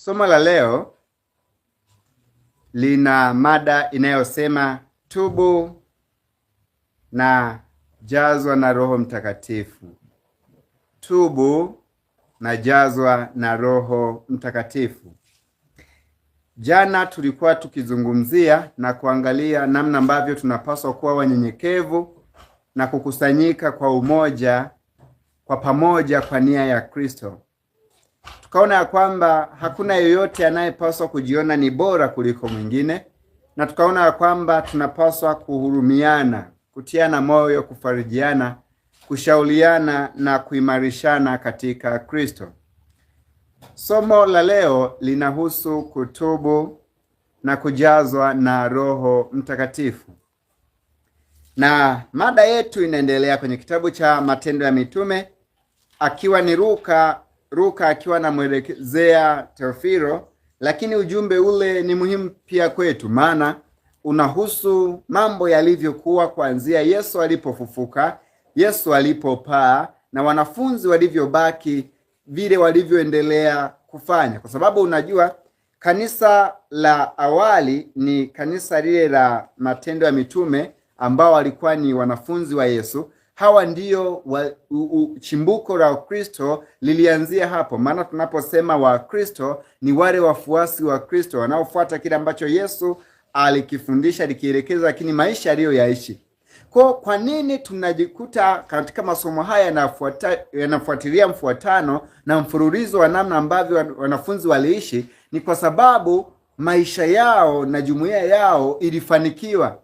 Somo la leo lina mada inayosema tubu na jazwa na Roho Mtakatifu. Tubu na jazwa na Roho Mtakatifu. Jana tulikuwa tukizungumzia na kuangalia namna ambavyo tunapaswa kuwa wanyenyekevu na kukusanyika kwa umoja, kwa pamoja kwa nia ya Kristo. Tukaona ya kwamba hakuna yeyote anayepaswa kujiona ni bora kuliko mwingine, na tukaona ya kwamba tunapaswa kuhurumiana, kutiana moyo, kufarijiana, kushauriana na kuimarishana katika Kristo. Somo la leo linahusu kutubu na kujazwa na Roho Mtakatifu. Na mada yetu inaendelea kwenye kitabu cha Matendo ya Mitume, akiwa ni Luka akiwa anamwelekezea Teofilo, lakini ujumbe ule ni muhimu pia kwetu, maana unahusu mambo yalivyokuwa kuanzia Yesu alipofufuka, Yesu alipopaa, na wanafunzi walivyobaki, vile walivyoendelea kufanya. Kwa sababu unajua kanisa la awali ni kanisa lile la Matendo ya Mitume, ambao walikuwa ni wanafunzi wa Yesu. Hawa ndio chimbuko la Kristo lilianzia hapo. Maana tunaposema wa Kristo ni wale wafuasi wa Kristo wanaofuata kile ambacho Yesu alikifundisha, likielekeza, lakini maisha aliyoyaishi. Kwa nini tunajikuta katika masomo haya yanafuatilia mfuatano na mfululizo wa namna ambavyo wanafunzi waliishi? Ni kwa sababu maisha yao na jumuiya yao ilifanikiwa.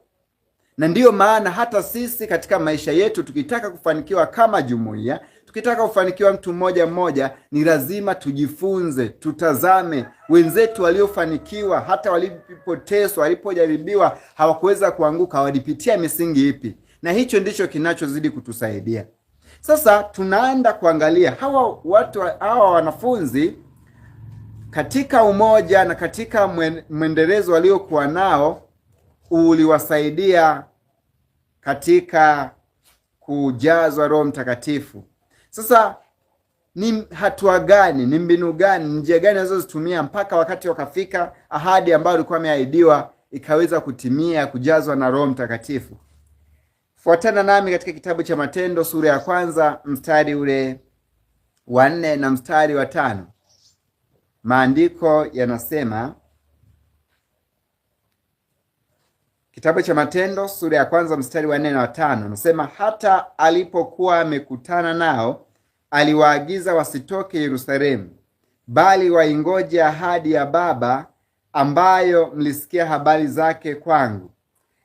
Na ndiyo maana hata sisi katika maisha yetu, tukitaka kufanikiwa kama jumuiya, tukitaka kufanikiwa mtu mmoja mmoja, ni lazima tujifunze, tutazame wenzetu waliofanikiwa, hata walipoteswa, walipojaribiwa, hawakuweza kuanguka, walipitia misingi ipi. Na hicho ndicho kinachozidi kutusaidia. Sasa tunaenda kuangalia hawa wanafunzi katika umoja na katika mwendelezo waliokuwa nao uliwasaidia katika kujazwa Roho Mtakatifu. Sasa ni hatua gani, ni mbinu gani, njia gani walizozitumia mpaka wakati wakafika ahadi ambayo ilikuwa imeahidiwa ikaweza kutimia, kujazwa na Roho Mtakatifu? Fuatana nami katika kitabu cha Matendo sura ya 1 mstari ule wa 4 na mstari wa 5. Maandiko yanasema, kitabu cha Matendo sura ya 1 mstari wa 4 na 5, nasema, hata alipokuwa amekutana nao, aliwaagiza wasitoke Yerusalemu, bali waingoje ahadi ya Baba, ambayo mlisikia habari zake kwangu,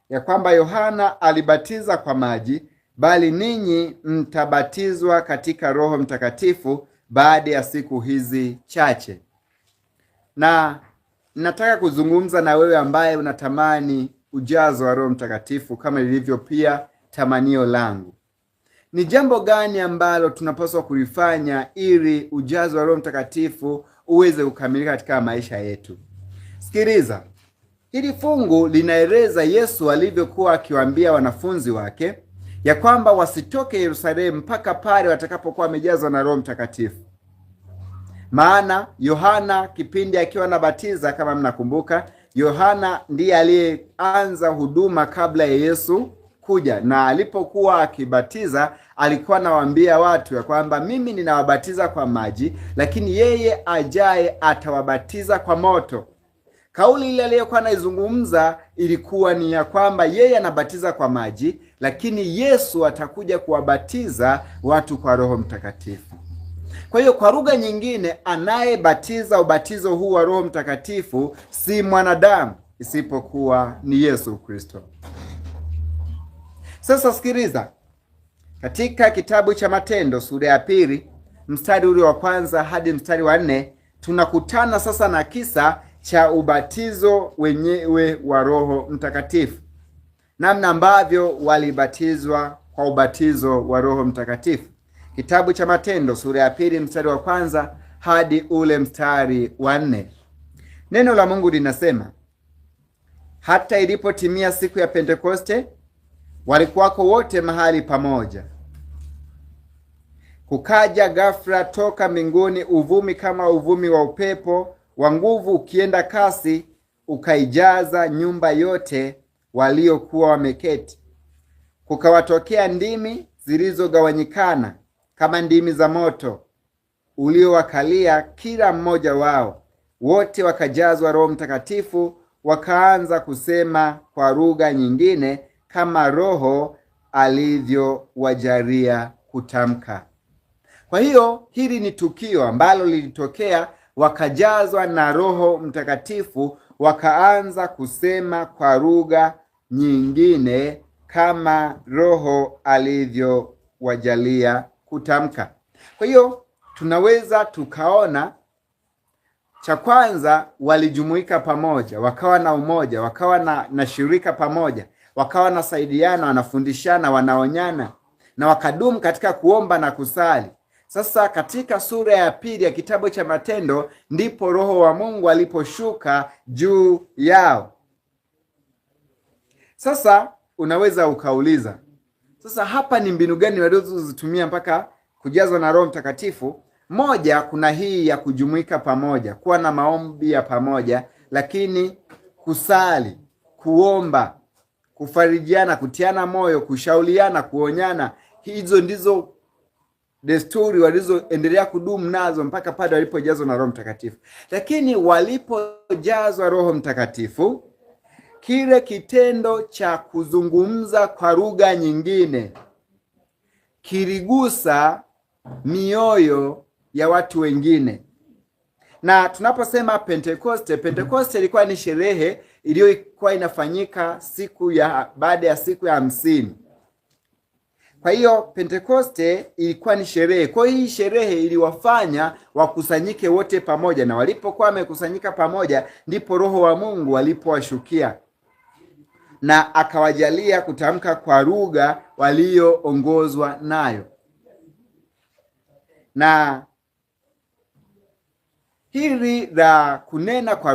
ya kwamba Yohana alibatiza kwa maji, bali ninyi mtabatizwa katika Roho Mtakatifu baada ya siku hizi chache. Na nataka kuzungumza na wewe ambaye unatamani ujazo wa Roho Mtakatifu kama lilivyo pia tamanio langu. Ni jambo gani ambalo tunapaswa kulifanya ili ujazo wa Roho Mtakatifu uweze kukamilika katika maisha yetu? Sikiliza, hili fungu linaeleza Yesu alivyokuwa akiwaambia wanafunzi wake ya kwamba wasitoke Yerusalemu mpaka pale watakapokuwa wamejazwa na Roho Mtakatifu. Maana Yohana kipindi akiwa anabatiza, kama mnakumbuka, Yohana ndiye aliyeanza huduma kabla ya Yesu kuja, na alipokuwa akibatiza alikuwa anawaambia watu ya kwamba mimi ninawabatiza kwa maji, lakini yeye ajaye atawabatiza kwa moto. Kauli ile aliyokuwa anaizungumza ilikuwa ni ya kwamba yeye anabatiza kwa maji, lakini Yesu atakuja kuwabatiza watu kwa Roho Mtakatifu. Kwa hiyo kwa lugha nyingine, anayebatiza ubatizo huu wa Roho Mtakatifu si mwanadamu, isipokuwa ni Yesu Kristo. Sasa sikiliza, katika kitabu cha Matendo sura ya 2 mstari ule wa 1 hadi mstari wa 4, tunakutana sasa na kisa cha ubatizo wenyewe wa Roho Mtakatifu, namna ambavyo walibatizwa kwa ubatizo wa Roho Mtakatifu. Kitabu cha Matendo sura ya 2 mstari wa 1 hadi ule mstari wa 4. Neno la Mungu linasema, hata ilipotimia siku ya Pentekoste, walikuwako wote mahali pamoja. Kukaja ghafla toka mbinguni uvumi kama uvumi wa upepo wa nguvu ukienda kasi, ukaijaza nyumba yote waliokuwa wameketi. Kukawatokea ndimi zilizogawanyikana kama ndimi za moto uliowakalia kila mmoja wao. Wote wakajazwa Roho Mtakatifu, wakaanza kusema kwa lugha nyingine kama Roho alivyowajalia kutamka. Kwa hiyo hili ni tukio ambalo lilitokea, wakajazwa na Roho Mtakatifu, wakaanza kusema kwa lugha nyingine kama Roho alivyowajalia kutamka. Kwa hiyo tunaweza tukaona, cha kwanza, walijumuika pamoja, wakawa na umoja, wakawa na shirika pamoja, wakawa wanasaidiana, wanafundishana, wanaonyana, na wakadumu katika kuomba na kusali. Sasa katika sura ya pili ya kitabu cha Matendo ndipo Roho wa Mungu aliposhuka juu yao. Sasa unaweza ukauliza, sasa hapa ni mbinu gani walizozitumia mpaka kujazwa na Roho Mtakatifu? Moja, kuna hii ya kujumuika pamoja, kuwa na maombi ya pamoja, lakini kusali, kuomba, kufarijiana, kutiana moyo, kushauriana, kuonyana. Hizo ndizo desturi walizoendelea kudumu nazo mpaka pale walipojazwa na Roho Mtakatifu. Lakini walipojazwa Roho Mtakatifu, kile kitendo cha kuzungumza kwa lugha nyingine kiligusa mioyo ya watu wengine. Na tunaposema Pentekoste ilikuwa ni sherehe iliyokuwa inafanyika baada ya siku ya 50. Kwa hiyo Pentekoste ilikuwa ni sherehe. Kwa hiyo hii sherehe iliwafanya wakusanyike wote pamoja, na walipokuwa wamekusanyika pamoja ndipo Roho wa Mungu alipowashukia na akawajalia kutamka kwa lugha walioongozwa nayo. Na hili la kunena kwa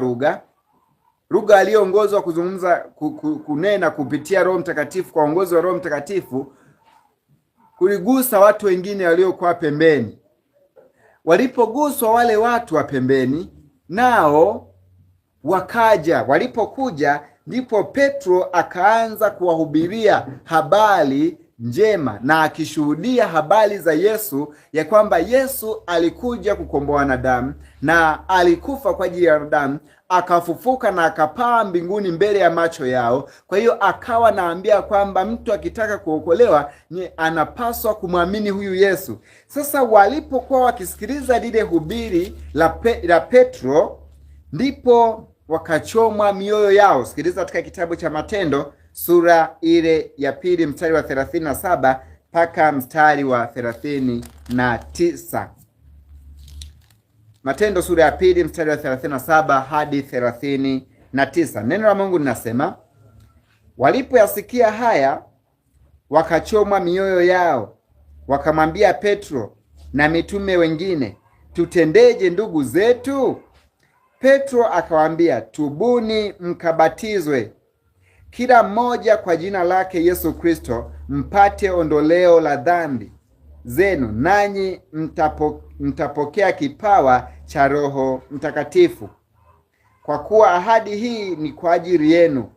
lugha aliyoongozwa kuzungumza, kunena kupitia Roho Mtakatifu, kwa uongozi wa Roho Mtakatifu, kuligusa watu wengine waliokuwa pembeni. Walipoguswa wale watu wa pembeni, nao wakaja. Walipokuja ndipo Petro akaanza kuwahubiria habari njema na akishuhudia habari za Yesu, ya kwamba Yesu alikuja kukomboa wanadamu na alikufa kwa ajili ya wanadamu, akafufuka na akapaa mbinguni mbele ya macho yao. Kwa hiyo akawa naambia kwamba mtu akitaka kuokolewa ni anapaswa kumwamini huyu Yesu. Sasa walipokuwa wakisikiliza lile hubiri la Petro, ndipo wakachomwa mioyo yao. Sikiliza katika kitabu cha Matendo sura ile ya pili mstari wa 37 mpaka mstari wa 39. Matendo sura ya pili mstari wa 37 hadi 39. Neno la Mungu linasema, walipoyasikia haya wakachomwa mioyo yao, wakamwambia Petro na mitume wengine, tutendeje ndugu zetu? Petro akawaambia, tubuni mkabatizwe kila mmoja kwa jina lake Yesu Kristo, mpate ondoleo la dhambi zenu, nanyi mtapokea kipawa cha Roho Mtakatifu. Kwa kuwa ahadi hii ni kwa ajili yenu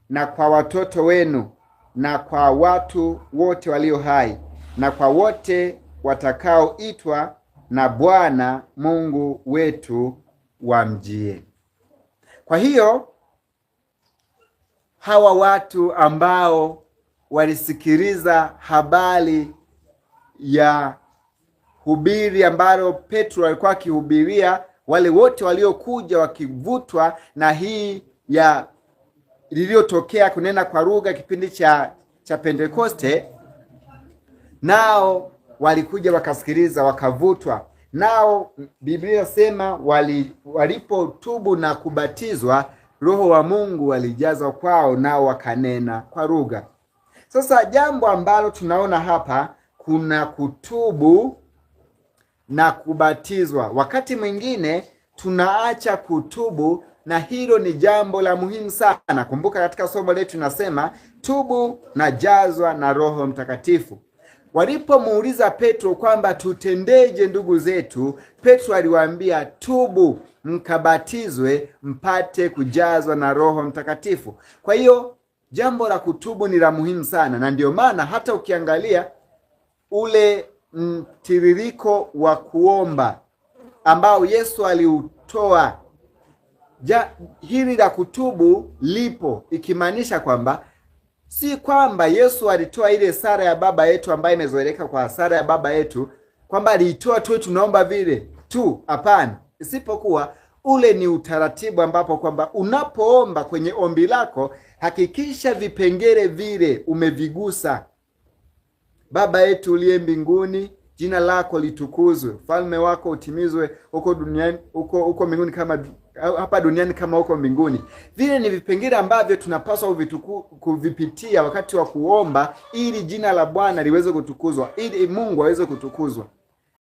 na kwa watoto wenu na kwa watu wote walio hai na kwa wote watakaoitwa na Bwana Mungu wetu wamjie. Kwa hiyo hawa watu ambao walisikiliza habari ya hubiri ambalo Petro alikuwa akihubiria, wale wote waliokuja wakivutwa na hii ya lililotokea kunena kwa lugha kipindi cha Pentekoste, nao walikuja wakasikiliza, wakavutwa. Nao Biblia inasema walipotubu na kubatizwa, Roho wa Mungu alijazwa kwao, nao wakanena kwa lugha. Sasa jambo ambalo tunaona hapa, kuna kutubu na kubatizwa. Wakati mwingine tunaacha kutubu, na hilo ni jambo la muhimu sana. Kumbuka katika somo letu nasema tubu na jazwa na Roho Mtakatifu. Walipomuuliza Petro kwamba tutendeje ndugu zetu, Petro aliwaambia tubu, mkabatizwe mpate kujazwa na Roho Mtakatifu. Kwa hiyo jambo la kutubu ni la muhimu sana, na ndio maana hata ukiangalia ule mtiririko wa kuomba ambao Yesu aliutoa, hili la kutubu lipo, ikimaanisha kwamba si kwamba Yesu alitoa ile sala ya Baba yetu ambayo imezoeleka kwa sala ya Baba yetu kwamba aliitoa tu tunaomba vile tu, hapana. Isipokuwa ule ni utaratibu ambapo kwamba unapoomba kwenye ombi lako hakikisha vipengele vile umevigusa. Baba yetu uliye mbinguni, jina lako litukuzwe, ufalme wako utimizwe huko duniani, huko mbinguni kama hapa duniani kama huko mbinguni. Vile ni vipengele ambavyo tunapaswa kuvipitia wakati wa kuomba, ili jina la Bwana liweze kutukuzwa, ili Mungu aweze kutukuzwa.